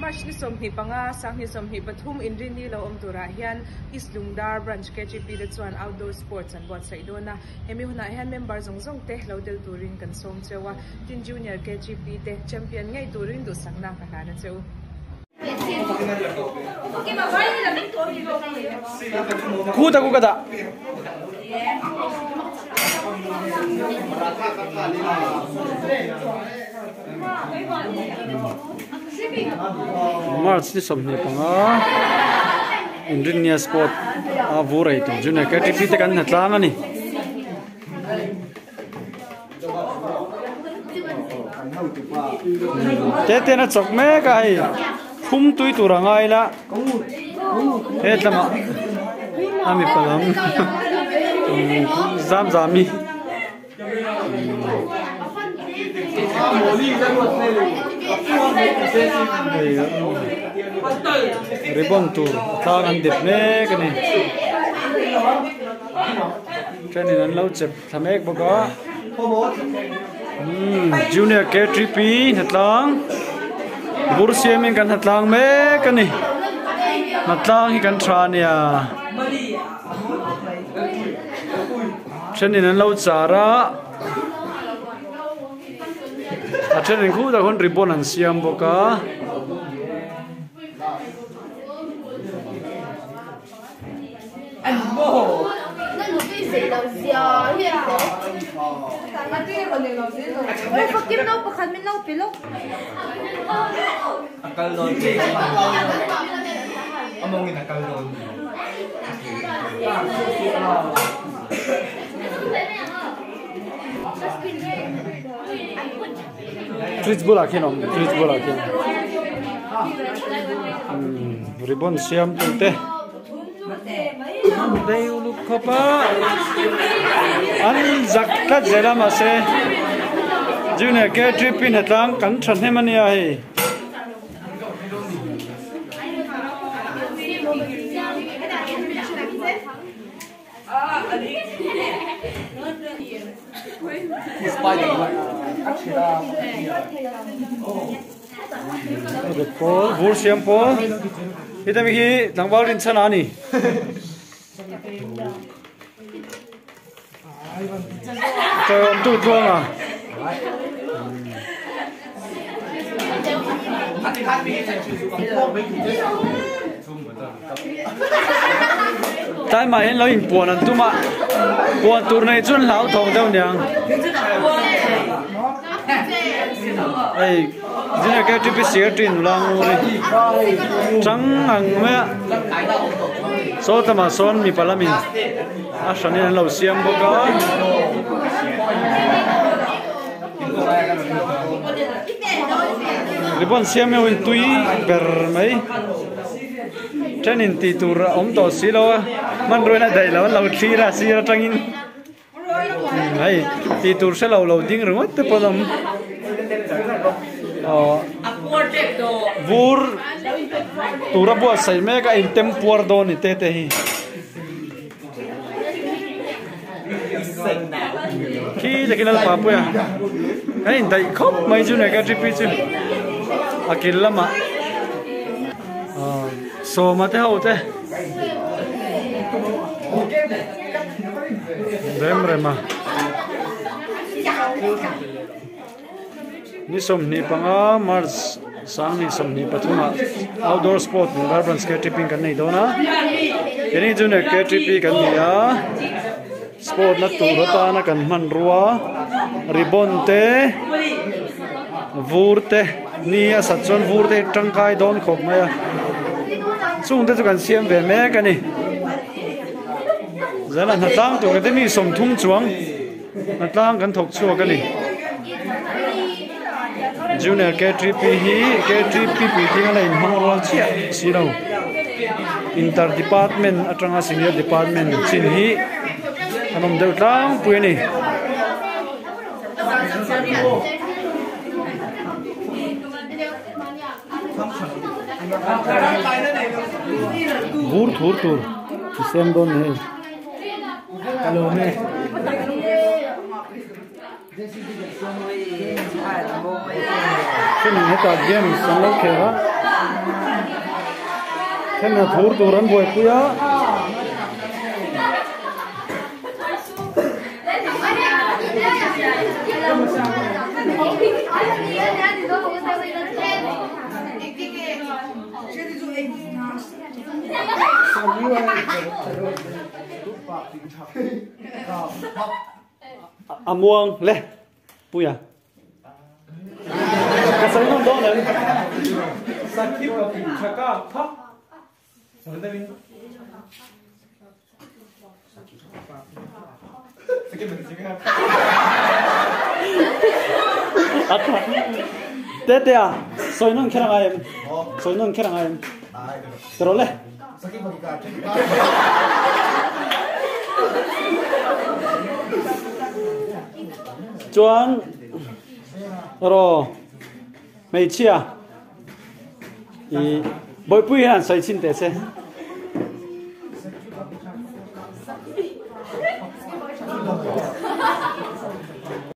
March ni somni panga sang ni somni pathum inrin ni lo tura hian Islungdar branch KTP le chuan outdoor sports and bot saidona hemi huna hian member zongzong te lo del turin kan som chewa tin junior KTP te champion ngai turin duhsakna ka hlan cheu Kuda kukada. March ni somni panga Indrinia sport Leh.Vur itu junior KTP te kan hnatlang ani te na chok me kai khum tui turangai la hetlama ami palam zam zami ribon tu tharan dip ne kani training an lo chep thamek boka junior KTP hnatlang Leh.Vur siam kan hnatlang me kani hnatlang hi kan thania training an lo chara a training khu da kon ribon an siam boka Treats bola kinom, treats bola kin. Ribon siam tute. Dei uluk kopa. An zakta jela mase. Junior KTP hnatlang kan than hemania hi. Paul, Leh.Vur siam Paul. Kita miki langbal rin sana ni. Om tu tuang ah. Tai mai lo in puan an tuma. Puan tur nei chun lau thong deu nyang. Ei, junior KTP siar tin lang uri. Chang ang me. So tama son mi palamin. Asani an lo siam boka. Ribon siam me win tui ber mai. Training ti tur om to silo man roi na dai lo lo thira sira tangin. Ai ti tur se lo ding ringot te podom. Leh.Vur tura bua sai me ka in tempuar do ni te hi ki de kinal pa pu ya ai dai khop mai junior KTP chu akil lama so ma te ho te rem rema ni som ni panga March sang ni som ni pathuma outdoor sport Leh.Vur branch KTP kan nei dona ini junior KTP kan nia sport na turata na kan man ruwa ribon te Leh.Vur te ni asachon Leh.Vur te tangkai don khop maya chung te chu kan siam ve me kani zala hnatlang tu ka mi som thum chuang hnatlang kan thok chu kani junior KTP hi KTP meeting ala in hangol chia sino inter department atanga senior department chin hi anom deu tlang puini Leh.Vur thur tur sem don he alo me Cái này hết cả game xong lâu kìa thế là thua tụ rắn bồi puya muang le puya cái sấy nó đó này sakit tapi cakap hap sudah ini sakit betul cakap apa tete à soi nong kerang ayam soi nong kerang ayam terus le sakit bagi chuan rồi mấy chia ý bồi bùi hàn soi chín tệ xe